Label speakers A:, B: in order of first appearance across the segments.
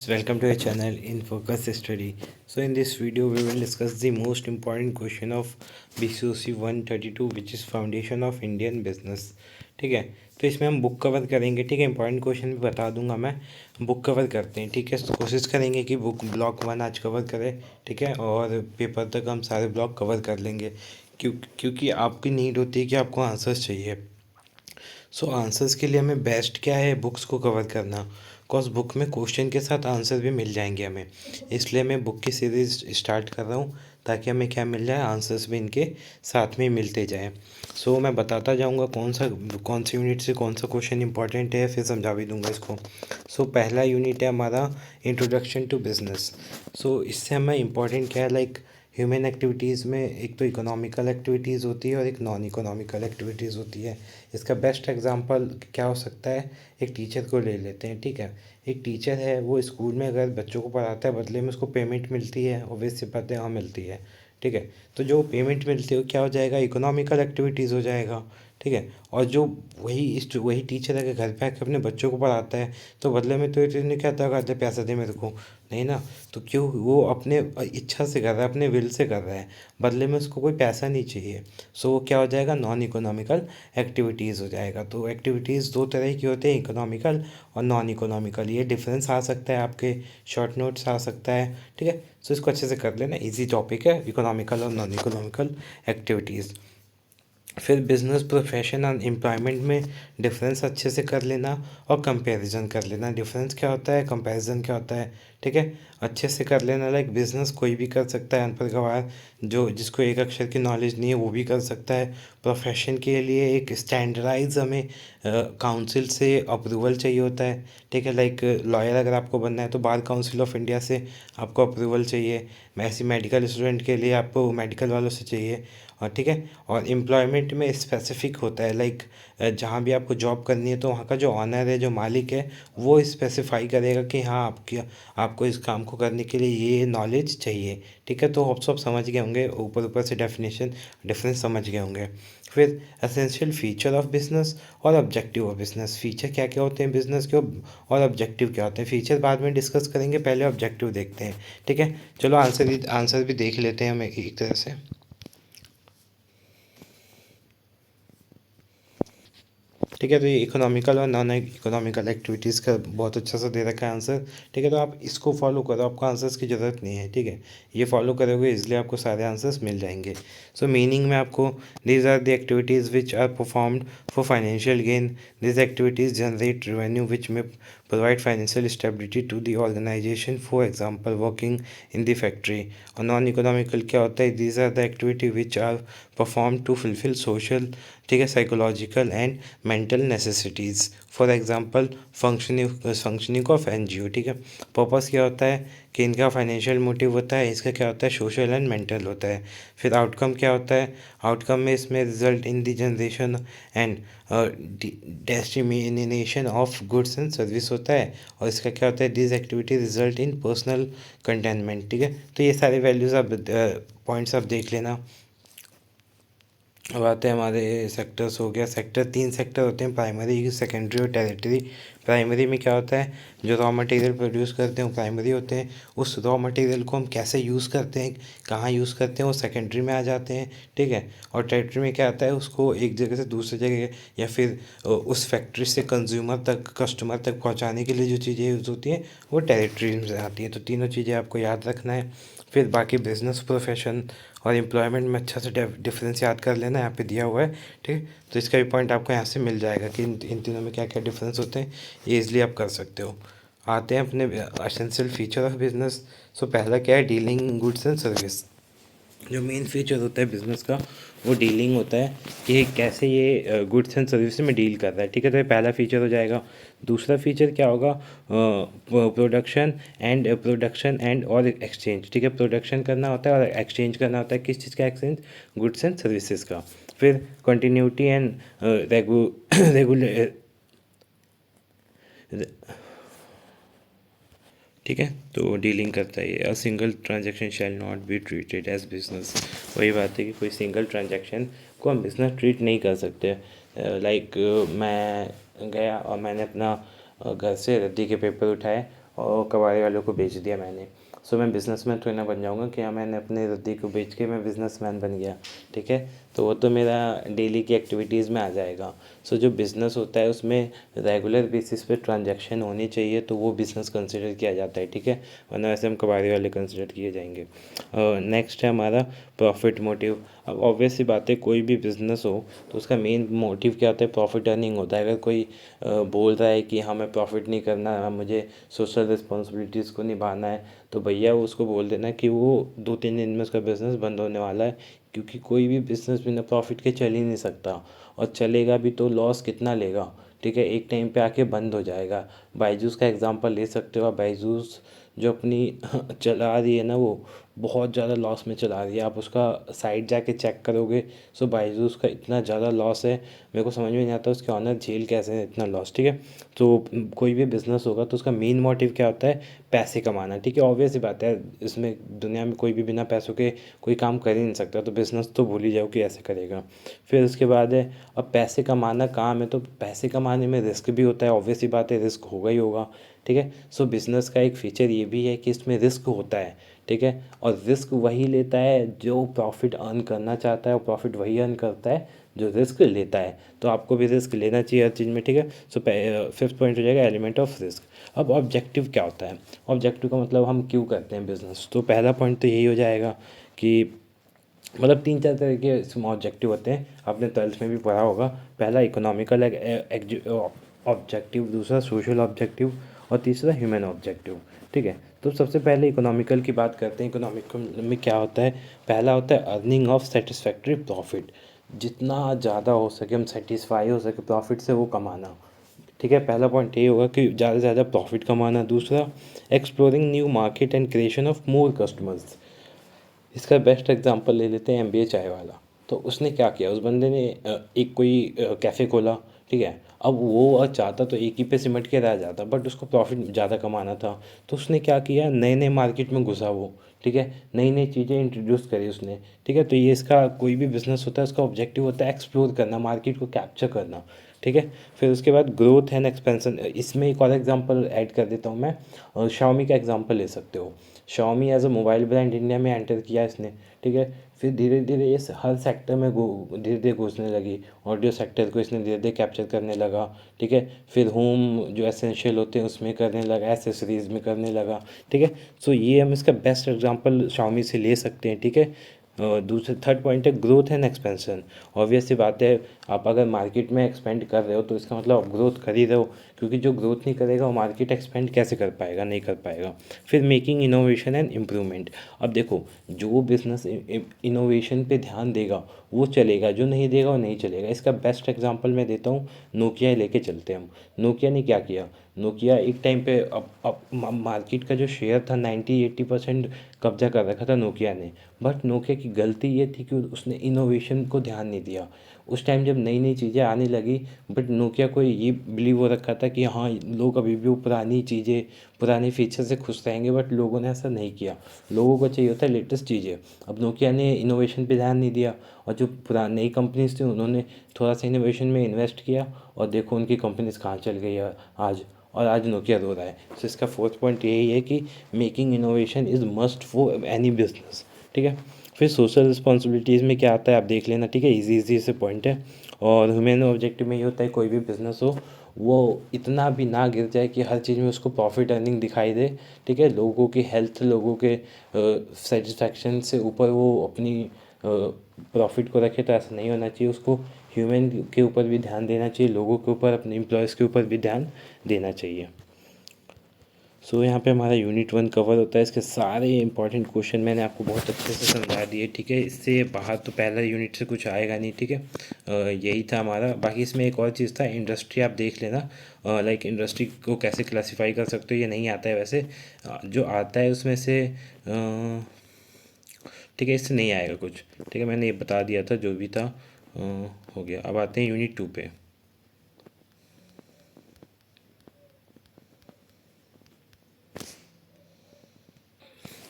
A: Welcome to our channel in Focus Study. So in this video we will discuss the most important question of BCOC 132 which is Foundation of Indian Business. ठीक है, तो इसमें हम book cover करेंगे. ठीक है, important question भी बता दूंगा मैं. बुक कवर करते हैं. ठीक है, तो कोशिश करेंगे कि बुक ब्लॉक 1 आज कवर करें. ठीक है, और पेपर तक हम सारे ब्लॉक कवर कर लेंगे क्योंकि आपकी नीड होती है कि आपको आंसर्स चाहिए. सो आंसर्स के लिए हमें बेस्ट क्या है, बुक्स को कवर करना. बिकॉज बुक में क्वेश्चन के साथ आंसर भी मिल जाएंगे हमें. इसलिए मैं बुक की सीरीज़ स्टार्ट कर रहा हूँ ताकि हमें क्या मिल जाए, आंसर्स भी इनके साथ में मिलते जाए. सो मैं बताता जाऊँगा कौन सी यूनिट से कौन सा क्वेश्चन इंपॉर्टेंट है, फिर समझा भी दूंगा इसको. सो पहला यूनिट है हमारा इंट्रोडक्शन टू बिजनेस. सो इससे हमें इंपॉर्टेंट क्या है, लाइक ह्यूमन एक्टिविटीज़ में एक तो इकोनॉमिकल एक्टिविटीज़ होती है और एक नॉन इकोनॉमिकल एक्टिविटीज़ होती है. इसका बेस्ट एग्जांपल क्या हो सकता है, एक टीचर को ले लेते हैं. ठीक है, एक टीचर है, वो स्कूल में अगर बच्चों को पढ़ाता है, बदले में उसको पेमेंट मिलती है, ऑब्वियस सी बात है, हाँ मिलती है. ठीक है, तो जो पेमेंट मिलती है वो क्या हो जाएगा, इकोनॉमिकल एक्टिविटीज़ हो जाएगा. ठीक है, और जो वही टीचर अगर घर पे आकर अपने बच्चों को पढ़ाता है तो बदले में तो ये नहीं कहता होगा, "दे पैसा दे मेरे को", नहीं ना. तो क्यों, वो अपने इच्छा से कर रहा है, अपने विल से कर रहा है, बदले में उसको कोई पैसा नहीं चाहिए. सो वो क्या हो जाएगा, नॉन इकोनॉमिकल एक्टिविटीज़ हो जाएगा. तो एक्टिविटीज़ दो तरह की होते हैं, इकोनॉमिकल और नॉन इकोनॉमिकल. ये डिफरेंस आ सकता है, आपके शॉर्ट नोट्स आ सकता है. ठीक है, सो इसको अच्छे से कर लेना, इजी टॉपिक है, इकोनॉमिकल और नॉन इकोनॉमिकल एक्टिविटीज़. फिर बिजनेस, प्रोफेशन और एम्प्लॉयमेंट में डिफरेंस अच्छे से कर लेना और कंपैरिजन कर लेना. डिफरेंस क्या होता है, कंपैरिजन क्या होता है. ठीक है, अच्छे से कर लेना. लाइक बिजनेस कोई भी कर सकता है, अनपढ़ गवार जो जिसको एक अक्षर की नॉलेज नहीं है वो भी कर सकता है. प्रोफेशन के लिए एक स्टैंडर्डाइज हमें काउंसिल से अप्रूवल चाहिए होता है. ठीक है, लाइक लॉयर अगर आपको बनना है तो बार काउंसिल ऑफ इंडिया से आपको अप्रूवल चाहिए. ऐसी मेडिकल स्टूडेंट के लिए आपको मेडिकल वालों से चाहिए. और ठीक है, और एम्प्लॉयमेंट में स्पेसिफिक होता है, लाइक जहाँ भी आपको जॉब करनी है तो वहाँ का जो ऑनर है, जो मालिक है, वो स्पेसिफाई करेगा कि हाँ आपको इस काम को करने के लिए ये नॉलेज चाहिए. ठीक है, तो होप सब समझ गए होंगे, ऊपर ऊपर से डेफिनेशन डिफरेंस समझ गए होंगे. फिर एसेंशियल फीचर ऑफ बिजनेस और ऑब्जेक्टिव ऑफ बिजनेस. फीचर क्या क्या होते हैं बिजनेस के, और ऑब्जेक्टिव क्या होते हैं. फीचर बाद में डिस्कस करेंगे, पहले ऑब्जेक्टिव देखते हैं. ठीक है, चलो आंसर भी देख लेते हैं हम एक तरह से. ठीक है, तो ये इकोनॉमिकल और नॉन इकोनॉमिकल एक्टिविटीज़ का बहुत अच्छा सा दे रखा है आंसर. ठीक है, तो आप इसको फॉलो करो, आपको आंसर्स की ज़रूरत नहीं है. ठीक है, ये फॉलो करोगे इसलिए आपको सारे आंसर्स मिल जाएंगे. सो मीनिंग में आपको, these are the activities which are performed for financial gain. These activities generate revenue which may provide financial stability to the organization, for example working in the factory. और non economical क्या होता है, these are the activity which are perform to fulfil social, ठीक है, psychological and mental necessities. For example functioning of NGO. ठीक है, purpose क्या होता है कि इनका फाइनेंशियल मोटिव होता है, इसका क्या होता है, सोशल एंड मेंटल होता है. फिर आउटकम क्या होता है, आउटकम में इसमें result in the generation and dissemination of goods and service होता है. और इसका क्या होता है, this activity result in personal containment. ठीक है, तो ये सारे वैल्यूज़ आप पॉइंट्स आप देख लेना. अब आते हैं हमारे सेक्टर्स. हो गया सेक्टर, 3 सेक्टर होते हैं, प्राइमरी, सेकेंडरी और टेरिटरी. प्राइमरी में क्या होता है, जो रॉ मटेरियल प्रोड्यूस करते हैं वो प्राइमरी होते हैं. उस रॉ मटेरियल को हम कैसे यूज़ करते हैं, कहाँ यूज़ करते हैं, वो सेकेंडरी में आ जाते हैं. ठीक है, और टेरिटरी में क्या आता है, उसको एक जगह से दूसरी जगह या फिर उस फैक्ट्री से कंज्यूमर तक, कस्टमर तक पहुँचाने के लिए जो चीज़ें यूज़ होती हैं वो टेरिटरी में आती हैं. तो तीनों चीज़ें आपको याद रखना है. फिर बाकी बिजनेस, प्रोफेशन और एम्प्लॉयमेंट में अच्छा से डिफरेंस याद कर लेना, यहाँ पे दिया हुआ है. ठीक है, तो इसका भी पॉइंट आपको यहाँ से मिल जाएगा कि इन तीनों में क्या क्या डिफरेंस होते हैं, ये इजली आप कर सकते हो. आते हैं अपने एसेंशियल फीचर ऑफ बिजनेस. सो पहला क्या है, डीलिंग गुड्स एंड सर्विस. जो मेन फीचर होता है बिज़नेस का वो डीलिंग होता है कि कैसे ये गुड्स एंड सर्विस में डील कर रहा है. ठीक है, तो ये पहला फीचर हो जाएगा. दूसरा फीचर क्या होगा, प्रोडक्शन एंड और एक्सचेंज. ठीक है, प्रोडक्शन करना होता है और एक्सचेंज करना होता है. किस चीज़ का एक्सचेंज, गुड्स एंड सर्विसेज का. फिर कंटिन्यूटी एंड रेगुले ठीक है, तो डीलिंग करता है. A single transaction shall not be treated as business. वही बात है कि कोई सिंगल ट्रांजेक्शन को हम बिजनेस ट्रीट नहीं कर सकते. लाइक मैं गया और मैंने अपना घर से रद्दी के पेपर उठाए और कबाड़ी वालों को बेच दिया मैंने। सो मैं बिज़नेसमैन थोड़ी ना बन जाऊँगा कि हाँ मैंने अपने रद्दी को बेच के मैं बिज़नेसमैन बन गया, ठीक है। तो वो तो मेरा डेली की एक्टिविटीज़ में आ जाएगा। सो जो बिज़नेस होता है उसमें रेगुलर बेसिस पे ट्रांजैक्शन होनी चाहिए, तो वो बिज़नेस कंसिडर किया जाता है, ठीक है। वरना वैसे हम कबाड़ी वाले कंसिडर किए जाएंगे। नेक्स्ट है हमारा प्रॉफिट मोटिव। अब ऑब्वियस सी बात है, कोई भी बिज़नेस हो तो उसका मेन मोटिव क्या होता है, प्रॉफिट अर्निंग होता है। अगर कोई बोल रहा है कि हाँ मैं प्रॉफिट नहीं करना, हाँ मुझे सोशल रिस्पॉन्सिबिलिटीज़ को निभाना है, तो भैया उसको बोल देना कि वो 2-3 दिन में उसका बिज़नेस बंद होने वाला है। क्योंकि कोई भी बिज़नेस बिना प्रॉफिट के चल ही नहीं सकता, और चलेगा भी तो लॉस कितना लेगा, ठीक है। एक टाइम पे आके बंद हो जाएगा। बायजूस का एग्जांपल ले सकते हो आप। बायजूस जो अपनी चला रही है ना, वो बहुत ज़्यादा लॉस में चला रही है। आप उसका साइट जाके चेक करोगे, सो बायजूस का इतना ज़्यादा लॉस है, मेरे को समझ में नहीं आता उसके ऑनर झेल कैसे है इतना लॉस, ठीक है। तो कोई भी बिज़नेस होगा तो उसका मेन मोटिव क्या होता है, पैसे कमाना, ठीक है। ऑब्वियस सी बात है, इसमें दुनिया में कोई भी बिना पैसों के कोई काम कर ही नहीं सकता, तो बिज़नेस तो भूल ही जाओ कि ऐसे करेगा। फिर उसके बाद है, अब पैसे कमाना काम है तो पैसे कमाने में रिस्क भी होता है, ऑब्वियस सी बात है, रिस्क होगा ही होगा, ठीक है। सो बिज़नेस का एक फ़ीचर ये भी है कि इसमें रिस्क होता है, ठीक है। और रिस्क वही लेता है जो प्रॉफिट अर्न करना चाहता है, और प्रॉफिट वही अर्न करता है जो रिस्क लेता है। तो आपको भी रिस्क लेना चाहिए हर चीज़ में, ठीक है। सो फिफ्थ पॉइंट हो जाएगा एलिमेंट ऑफ रिस्क। अब ऑब्जेक्टिव क्या होता है, ऑब्जेक्टिव का मतलब हम क्यों करते हैं बिज़नेस। तो पहला पॉइंट तो यही हो जाएगा कि मतलब 3-4 तरह के इसमें ऑब्जेक्टिव होते हैं, आपने 12th में भी पढ़ा होगा। पहला इकोनॉमिकल ऑब्जेक्टिव, दूसरा सोशल ऑब्जेक्टिव, और तीसरा ह्यूमन ऑब्जेक्टिव, ठीक है। तो सबसे पहले इकोनॉमिकल की बात करते हैं। इकोनॉमिकल में क्या होता है, पहला होता है अर्निंग ऑफ सेटिस्फैक्ट्री प्रॉफिट। जितना ज़्यादा हो सके हम सेटिस्फाई हो सके प्रॉफिट से, वो कमाना, ठीक है। पहला पॉइंट ये होगा कि ज़्यादा से ज़्यादा प्रॉफिट कमाना। दूसरा, exploring new market and creation of more customers. इसका बेस्ट एग्जांपल ले लेते हैं एमबीए चाय वाला। तो उसने क्या किया, उस बंदे ने एक कोई कैफ़े खोला, ठीक है। अब वो चाहता तो एक ही पे सिमट के रह जाता, बट उसको प्रॉफिट ज़्यादा कमाना था। तो उसने क्या किया, नए नए मार्केट में घुसा वो, ठीक है। नई नई चीज़ें इंट्रोड्यूस करी उसने, ठीक है। तो ये इसका कोई भी बिज़नेस होता है उसका ऑब्जेक्टिव होता है एक्सप्लोर करना, मार्केट को कैप्चर करना, ठीक है। फिर उसके बाद ग्रोथ एंड एक्सपेंशन। इसमें एक और एग्जांपल ऐड कर देता हूँ मैं, और शाओमी का एग्जांपल ले सकते हो। Xiaomi as a mobile brand India में एंटर किया इसने, ठीक है। फिर धीरे धीरे इस हर सेक्टर में धीरे धीरे घुसने लगी। ऑडियो सेक्टर को इसने धीरे धीरे कैप्चर करने लगा, ठीक है। फिर होम जो एसेंशियल होते हैं उसमें करने लगा, एसेसरीज़ में करने लगा, ठीक है। सो ये हम इसका बेस्ट एग्जांपल शाओमी से ले सकते हैं, ठीक है। दूसरे थर्ड पॉइंट है ग्रोथ एंड एक्सपेंशन। ऑब्वियस सी बात है, आप अगर मार्केट में एक्सपेंड कर रहे हो तो इसका मतलब आप ग्रोथ कर ही रहे हो, क्योंकि जो ग्रोथ नहीं करेगा वो मार्केट एक्सपेंड कैसे कर पाएगा, नहीं कर पाएगा। फिर मेकिंग इनोवेशन एंड इम्प्रूवमेंट। अब देखो, जो बिज़नेस इनोवेशन पे ध्यान देगा वो चलेगा, जो नहीं देगा वो नहीं चलेगा। इसका बेस्ट एग्जांपल मैं देता हूँ, नोकिया ही लेके चलते हैं हम। नोकिया ने क्या किया, नोकिया एक टाइम पे अब मार्केट का जो शेयर था 90-80% कब्जा कर रखा था नोकिया ने। बट नोकिया की गलती ये थी कि उसने इनोवेशन को ध्यान नहीं दिया। उस टाइम जब नई नई चीज़ें आने लगी, बट नोकिया को ये बिलीव हो रखा था कि हाँ लोग अभी भी वो पुरानी चीज़ें, पुराने फीचर से खुश रहेंगे, बट लोगों ने ऐसा नहीं किया। लोगों को चाहिए होता है लेटेस्ट चीज़ें। अब नोकिया ने इनोवेशन पे ध्यान नहीं दिया, और जो पुरानी नई कंपनीज थी उन्होंने थोड़ा सा इनोवेशन में इन्वेस्ट किया, और देखो उनकी कंपनीज कहाँ चल गई है आज। और आज नोकिया रो रहा है। तो इसका फोर्थ पॉइंट यही है कि making innovation is must for any business, ठीक है। फिर सोशल रिस्पॉन्सिबिलिटीज़ में क्या आता है आप देख लेना, ठीक है। इजी इजी से पॉइंट है। और ह्यूमन ऑब्जेक्टिव में ये होता है कोई भी बिज़नेस हो वो इतना भी ना गिर जाए कि हर चीज़ में उसको प्रॉफिट अर्निंग दिखाई दे, ठीक है। लोगों की हेल्थ, लोगों के सेटिस्फैक्शन से ऊपर वो अपनी प्रॉफिट को रखे, तो ऐसा नहीं होना चाहिए। उसको ह्यूमन के ऊपर भी ध्यान देना चाहिए, लोगों के ऊपर, अपने एम्प्लॉयज़ के ऊपर भी ध्यान देना चाहिए। सो यहाँ पे हमारा यूनिट 1 कवर होता है। इसके सारे इंपॉर्टेंट क्वेश्चन मैंने आपको बहुत अच्छे से समझा दिए, ठीक है। इससे बाहर तो पहला यूनिट से कुछ आएगा नहीं, ठीक है। यही था हमारा। बाकी इसमें एक और चीज़ था, इंडस्ट्री आप देख लेना। लाइक इंडस्ट्री को कैसे क्लासीफाई कर सकते हो, ये नहीं आता है वैसे। जो आता है उसमें से ठीक है, इससे नहीं आएगा कुछ, ठीक है। मैंने ये बता दिया था जो भी था, हो गया। अब आते हैं यूनिट 2 पे।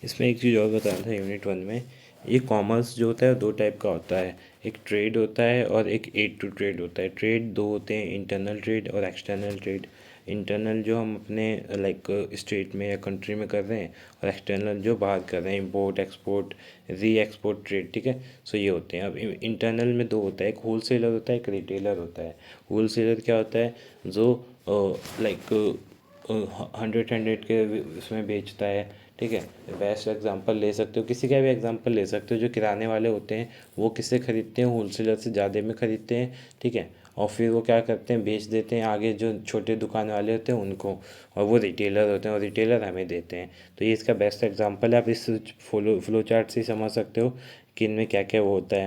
A: इसमें एक चीज़ और बताना था यूनिट 1 में, ये कॉमर्स जो होता है 2 टाइप का होता है। एक ट्रेड होता है और एक एड टू ट्रेड होता है। ट्रेड दो होते हैं, इंटरनल ट्रेड और एक्सटर्नल ट्रेड। इंटरनल जो हम अपने लाइक स्टेट में या कंट्री में कर रहे हैं, और एक्सटर्नल जो बाहर कर रहे हैं, इंपोर्ट एक्सपोर्ट री एक्सपोर्ट ट्रेड, ठीक है। सो ये होते हैं। अब इंटरनल में दो होता है, एक होल सेलर होता है, एक रिटेलर होता है। होल सेलर क्या होता है, जो लाइक हंड्रेड हंड्रेड के उसमें बेचता है, ठीक है। बेस्ट एग्जांपल ले सकते हो, किसी का भी एग्जांपल ले सकते हो। जो किराने वाले होते हैं वो किससे ख़रीदते हैं, होलसेलर से ज़्यादा में ख़रीदते हैं, ठीक है। और फिर वो क्या करते हैं, बेच देते हैं आगे जो छोटे दुकान वाले होते हैं उनको, और वो रिटेलर होते हैं और रिटेलर हमें देते हैं। तो ये इसका बेस्ट एग्जांपल है। आप इस फ्लो चार्ट से ही समझ सकते हो कि इनमें क्या क्या वो होता है,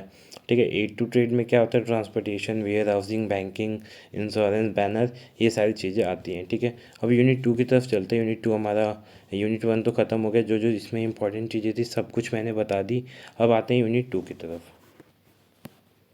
A: ठीक है। एड टू ट्रेड में क्या होता है, transportation, warehousing, banking, insurance, banner, ये सारी चीज़ें आती हैं, ठीक है। अब यूनिट 2 की तरफ चलते हैं। यूनिट 2 हमारा, यूनिट 1 तो ख़त्म हो गया, जो जो इसमें इंपॉर्टेंट चीज़ें थी सब कुछ मैंने बता दी। अब आते हैं यूनिट 2 की तरफ।